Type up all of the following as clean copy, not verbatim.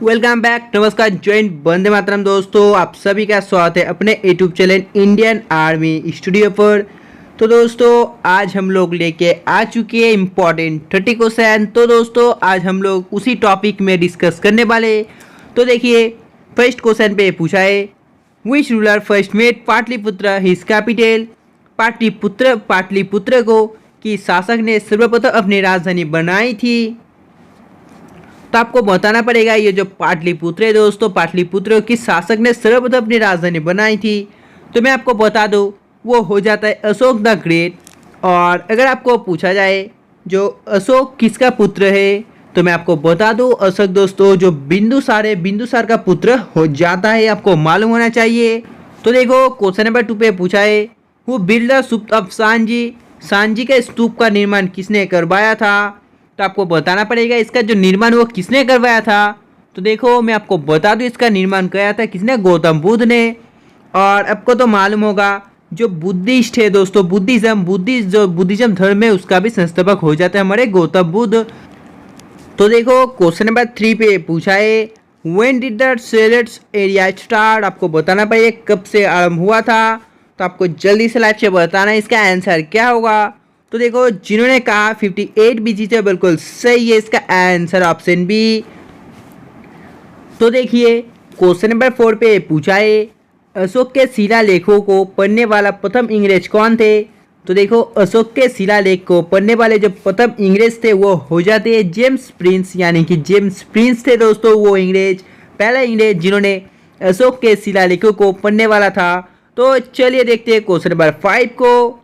Welcome back, नमस्कार, जय हिंद, वंदे मातरम। दोस्तों आप सभी का स्वागत है अपने YouTube channel Indian army studio पर। तो दोस्तों आज हम लोग लेके आ चुके हैं इम्पोर्टेंट 30 क्वेश्चन। तो दोस्तों आज हम लोग उसी टॉपिक में डिस्कस करने वाले। तो देखिए फर्स्ट क्वेश्चन पे पूछा है, which ruler first made Pataliputra his capital. Pataliputra को कि शासक ने सर्वप्रथम अपनी राजधानी बनाई थी। तो आपको बताना पड़ेगा ये जो पाटलिपुत्र है दोस्तों, पाटलिपुत्र किस शासक ने सर्वप्रथम अपनी राजधानी बनाई थी। तो मैं आपको बता दूं वो हो जाता है अशोक द ग्रेट। और अगर आपको पूछा जाए जो अशोक किसका पुत्र है, तो मैं आपको बता दूं अशोक दोस्तों जो बिंदुसार है, बिंदुसार का पुत्र हो जाता है, आपको मालूम होना चाहिए। तो देखो क्वेश्चन नंबर 2 पे पूछा है, वो build the stupa of Sanchi. Sanchi के स्तूप का निर्माण किसने करवाया था। तो आपको बताना पड़ेगा इसका जो निर्माण वो किसने करवाया था। तो देखो मैं आपको बता दूं इसका निर्माण किया था किसने, गौतम बुद्ध ने। और आपको तो मालूम होगा जो बुद्धिस्ट है दोस्तों, बुद्धिज्म धर्म है उसका भी संस्थापक हो जाता है हमारे गौतम बुद्ध। तो देखो क्वेश्चन नंबर 3 पे पूछा है, व्हेन डिड द सेलेट्स एरिया स्टार्ट। आपको बताना पड़ेगा कब से आरंभ हुआ था। तो आपको जल्दी से लाइव से बताना इसका आंसर क्या होगा। तो देखो जिन्होंने कहा 58 बीसी से बिल्कुल सही है इसका आंसर ऑप्शन बी। तो देखिए क्वेश्चन नंबर 4 पे पूछा है, अशोक के शिलालेखों को पढ़ने वाला प्रथम इंग्रेज कौन थे। तो देखो अशोक के शिलालेख को पढ़ने वाले जो प्रथम इंग्रेज थे वो हो जाते हैं जेम्स प्रिंस, यानी कि जेम्स प्रिंस थे दोस्तों वो इंग्रेज, पहला इंग्रेज जिन्होंने अशोक के शिलालेखों को पढ़ने वाला था। तो चलिए देखते हैं क्वेश्चन नंबर 5 को।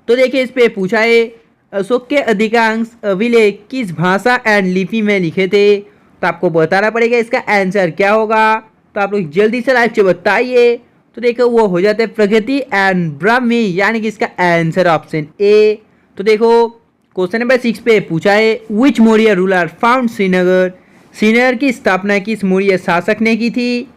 तो देखिए इस पे पूछा है, अशोक के अधिकांश अभिलेख किस भाषा एंड लिपि में लिखे थे। तो आपको बताना पड़ेगा इसका आंसर क्या होगा। तो आप लोग जल्दी से लाइव से बताइए। तो देखो वो हो जाते हैं प्रगति एंड ब्राह्मी, यानी कि इसका आंसर ऑप्शन ए। तो देखो क्वेश्चन नंबर 6 पे पूछा है, विच मौर्य रूलर फाउंड श्रीनगर। श्रीनगर की स्थापना किस मौर्य शासक ने की थी।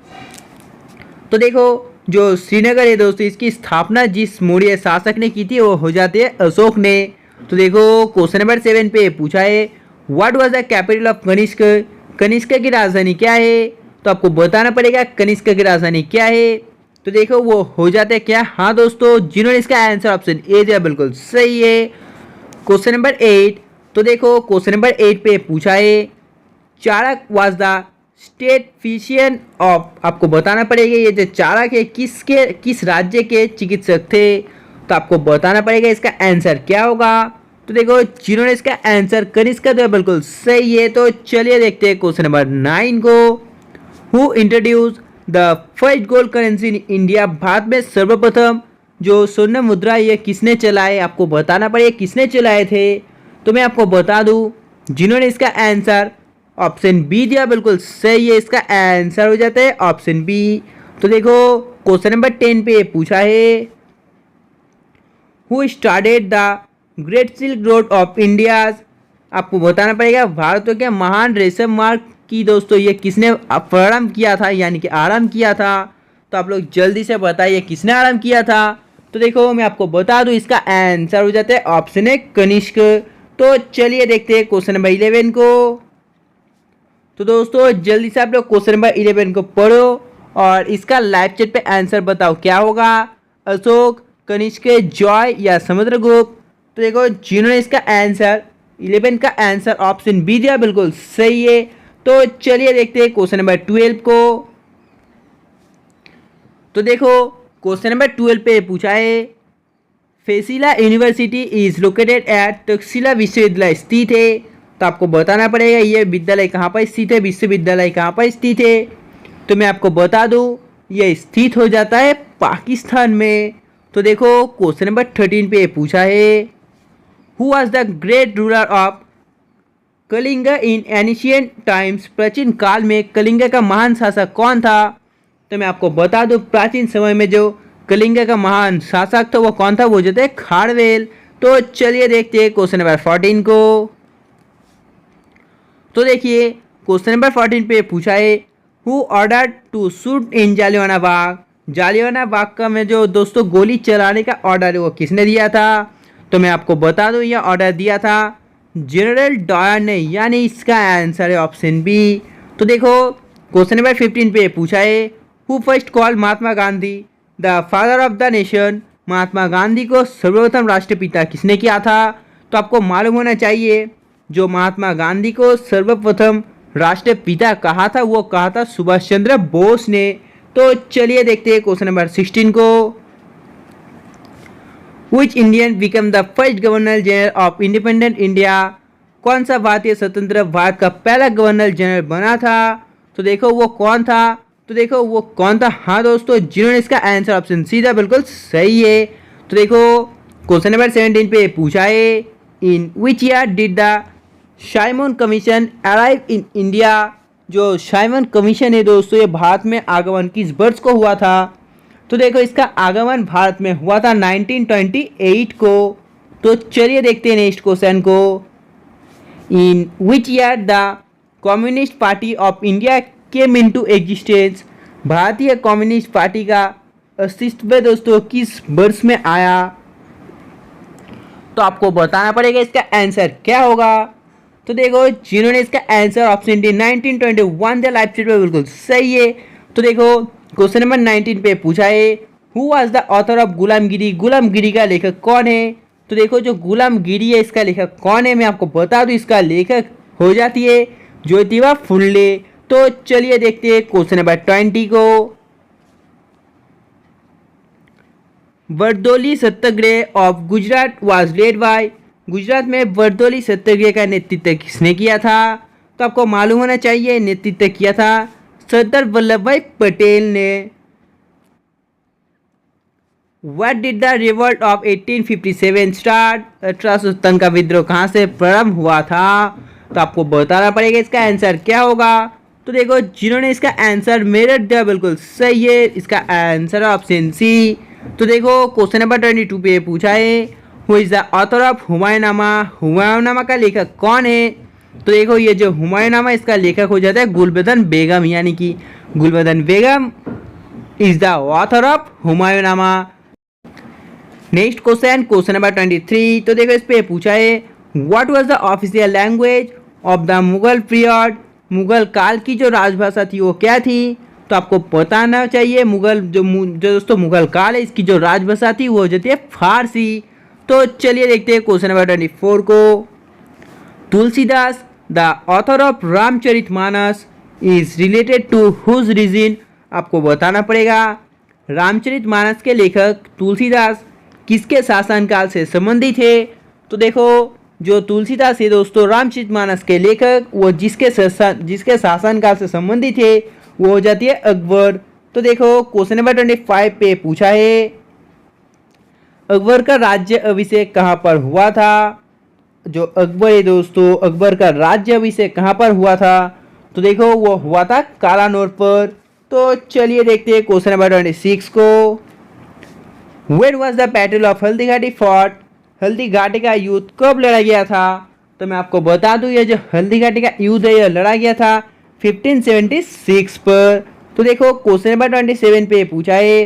तो देखो जो श्रीनगर है दोस्तों इसकी स्थापना जिस मौर्य शासक ने की थी वो हो जाते हैं अशोक ने। तो देखो क्वेश्चन नंबर 7 पे पूछा है, what was the capital of Kanishka. Kanishka की राजधानी क्या है। तो आपको बताना पड़ेगा कनिष्क की राजधानी क्या है। तो देखो वो हो जाते हैं क्या, हाँ दोस्तों जिन्होंने इसका आंसर ऑप्शन ए दिया बिल्कुल सही है। Question number 8। तो देखो क्वेश्चन नंबर 8 पे पूछा है, Chanakya was the state physician of. आपको बताना पड़ेगा ये जो चाणक्य है किस राज्य के चिकित्सक थे। तो आपको बताना पड़ेगा इसका आंसर क्या होगा। तो देखो जिन्होंने इसका आंसर कनिष्क दिया बिल्कुल सही है। तो चलिए देखते हैं क्वेश्चन नंबर 9 को, who introduce the first gold currency in India. Bharat में सर्वप्रथम जो स्वर्ण मुद्रा ये किसने चलाए। आपको बताना पड़ेगा किसने चलाए थे। तो मैं आपको बता दूं जिन्होंने इसका आंसर ऑप्शन बी दिया बिल्कुल सही है, इसका आंसर हो जाता है ऑप्शन बी। तो देखो क्वेश्चन नंबर 10 पे पूछा है, who started the great silk road of India. आपको बताना पड़ेगा भारत के महान रेशम मार्ग की दोस्तों ये किसने प्रारंभ किया था, यानी कि आरंभ किया था। तो आप लोग जल्दी से बताइए किसने आरंभ किया था। तो देखो मैं आपको बता दूं इसका आंसर हो जाता है ऑप्शन ए कनिष्क। तो चलिए देखते हैं क्वेश्चन नंबर 11 को। तो दोस्तों जल्दी से आप लोग क्वेश्चन नंबर 11 को पढ़ो और इसका लाइव चैट पे आंसर बताओ क्या होगा, अशोक, कनिष्क, जॉय या समुद्रगुप्त। तो देखो जिन्होंने इसका आंसर 11 का आंसर ऑप्शन बी दिया बिल्कुल सही है। तो चलिए देखते हैं क्वेश्चन नंबर 12 को। तो देखो क्वेश्चन नंबर 12 पे पूछा है, फेसिला university is located at. Takshashila विश्वविद्यालय स्थित है। तो आपको बताना पड़ेगा ये विद्यालय कहाँ पर स्थित है, विश्वविद्यालय कहाँ पर स्थित है। तो मैं आपको बता दूं ये स्थित हो जाता है पाकिस्तान में। तो देखो क्वेश्चन नंबर 13 पे पूछा है, who was the great ruler of Kalinga in ancient times. प्राचीन काल में कलिंग का महान शासक कौन था। तो मैं आपको बता दूं प्राचीन समय में जो कलिंग का महान शासक था वो कौन था, वो जो थे खारवेल। तो चलिए देखते हैं क्वेश्चन नंबर 14 को। तो देखिए क्वेश्चन नंबर 14 पे पूछा है, who order to shoot in Jallianwala Bagh. Jallianwala Bagh का में जो दोस्तों गोली चलाने का ऑर्डर है वो किसने दिया था। तो मैं आपको बता दूं यह ऑर्डर दिया था जनरल डायर ने, यानी इसका आंसर है ऑप्शन बी। तो देखो क्वेश्चन नंबर 15 पे पूछा है, who first call Mahatma Gandhi the father of the nation. Mahatma Gandhi को सर्वप्रथम राष्ट्रपिता किसने किया था? तो आपको मालूम होना चाहिए, जो महात्मा गांधी को सर्वप्रथम राष्ट्रपिता कहा था वो कहा था सुभाष चंद्र बोस ने। तो चलिए देखते हैं क्वेश्चन नंबर 16 को। Which Indian became the first governor general of independent India. कौन सा भारतीय स्वतंत्र भारत का पहला गवर्नर जनरल बना था? तो देखो वो कौन था? तो देखो वो कौन था? हाँ दोस्तों, जिन्होंने इसका आंसर ऑप्शन सी था, बिल्कुल सही है। तो देखो क्वेश्चन नंबर 17 पे पूछा है, in which year did the Simon Commission arrive in India. जो साइमन कमीशन है दोस्तों, ये भारत में आगमन किस वर्ष को हुआ था? तो देखो इसका आगमन भारत में हुआ था 1928 को। तो चलिए देखते हैं नेक्स्ट क्वेश्चन को। In which year the Communist Party of India came into existence. भारतीय कम्युनिस्ट पार्टी का अस्तित्व दोस्तों किस वर्ष में आया? तो आपको बताना पड़ेगा इसका आंसर क्या होगा। तो देखो जिन्होंने इसका आंसर ऑप्शन डी 1921 दिया लाइफ चैट में, बिल्कुल सही है। तो देखो क्वेश्चन नंबर 19 पे पूछा है, who was the author of गुलामगिरी। गुलामगिरी का लेखक कौन है? तो देखो जो गुलामगिरी है इसका लेखक कौन है, मैं आपको बता दूं, इसका लेखक हो जाती है ज्योतिबा फुले। तो चलिए देखते हैं क्वेश्चन नंबर 20 को। Bardoli Satyagraha of Gujarat was led by. Gujarat में वर्दोली सत्याग्रह का नेतृत्व किसने किया था? तो आपको मालूम होना चाहिए, नेतृत्व किया था सरदार वल्लभ भाई पटेल ने। What did the revolt of 1857 start? 1857 का विद्रोह कहाँ से प्रारंभ हुआ था? तो आपको बताना पड़ेगा इसका आंसर क्या होगा। तो देखो जिन्होंने इसका आंसर मेरिट दिया, बिल्कुल सही है, इसका आंसर ऑप्शन सी। तो देखो क्वेश्चन नंबर 22 पे पूछा है, who is the author of Humayunnama. Humayunnama का लेखक कौन है? तो देखो ये जो हुमायूंनामा इसका लेखक हो जाता है गुलबदन बेगम, यानी कि Gulbadan Begum is the author of Humayunnama. Next question, question number 23। तो देखो इस पे पूछा है, what was the official language of the Mughal period. Mughal काल की जो राजभाषा थी वो क्या थी? तो आपको बताना चाहिए, मुगल जो दोस्तों मुगल काल है इसकी जो राजभाषा थी वो हो जाती है फारसी। तो चलिए देखते हैं क्वेश्चन नंबर 24 को। Tulsidas the author of Ramcharitmanas is related to whose region. आपको बताना पड़ेगा रामचरितमानस के लेखक तुलसीदास किसके शासनकाल से संबंधित है। तो देखो जो तुलसीदास है दोस्तों रामचरितमानस के लेखक, वो जिसके शासनकाल से संबंधित है वो हो जाती है अकबर। तो देखो क्वेश्चन नंबर 25 पे पूछा है, अकबर का राज्य अभिषेक कहाँ पर हुआ था। जो अकबर है दोस्तों, अकबर का राज्य अभिषेक कहाँ पर हुआ था? तो देखो वो हुआ था कालानौर पर। तो चलिए देखते हैं क्वेश्चन नंबर 26 को। When was the battle of Haldighati fought. Haldighati का युद्ध कब लड़ा गया था? तो मैं आपको बता दूं ये जो हल्दीघाटी का युद्ध है यह लड़ा गया था 1576 पर। तो देखो क्वेश्चन नंबर 27 पे पूछा है,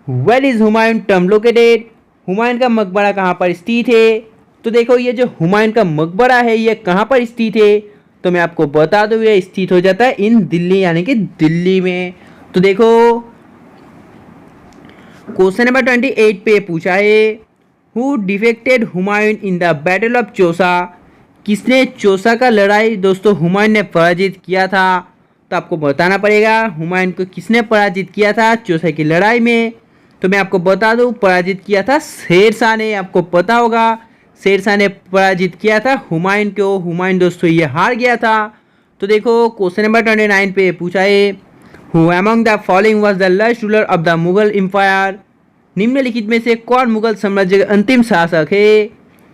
where is Humayun tomb located. Humayun का मकबरा कहाँ पर स्थित है? तो देखो ये जो हुमायूं का मकबरा है ये कहाँ पर स्थित है? तो मैं आपको बता दूं ये स्थित हो जाता है इन दिल्ली, यानी कि दिल्ली में। तो देखो क्वेश्चन नंबर 28 पे पूछा है, who defected Humayun in the battle of Chausa. किसने चौसा का लड़ाई दोस्तों हुमायूं ने पराजित किया था? तो आपको बताना पड़ेगा हुमायूं को किसने पराजित किया था चौसा की लड़ाई में। तो मैं आपको बता दूं पराजित किया था शेरशाह ने। आपको पता होगा शेरशाह ने पराजित किया था हुमायूं को। हुमायूं दोस्तों ये हार गया था। तो देखो क्वेश्चन नंबर 29 पे पूछा है, who among the following was the last ruler of the Mughal empire. निम्नलिखित में से कौन मुगल साम्राज्य का अंतिम शासक है?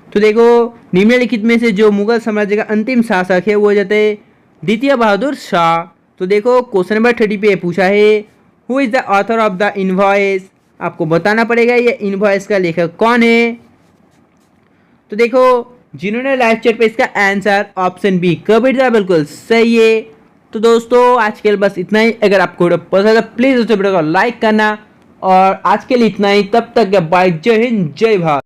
तो देखो निम्नलिखित में से जो मुगल साम्राज्य का अंतिम शासक है वो हो जाते हैं द्वितीय बहादुर शाह। तो देखो क्वेश्चन नंबर 30 पे पूछा है, who is the author of the invoice. आपको बताना पड़ेगा ये इनवॉइस का लेखक कौन है। तो देखो जिन्होंने लाइव चैट पे इसका आंसर ऑप्शन बी कबीर था, बिल्कुल सही है। तो दोस्तों आज के लिए बस इतना ही। अगर आपको वीडियो पसंद है प्लीज़ दोस्तों वीडियो को लाइक करना, और आज के लिए इतना ही। तब तक बाय, जय हिंद जय भारत।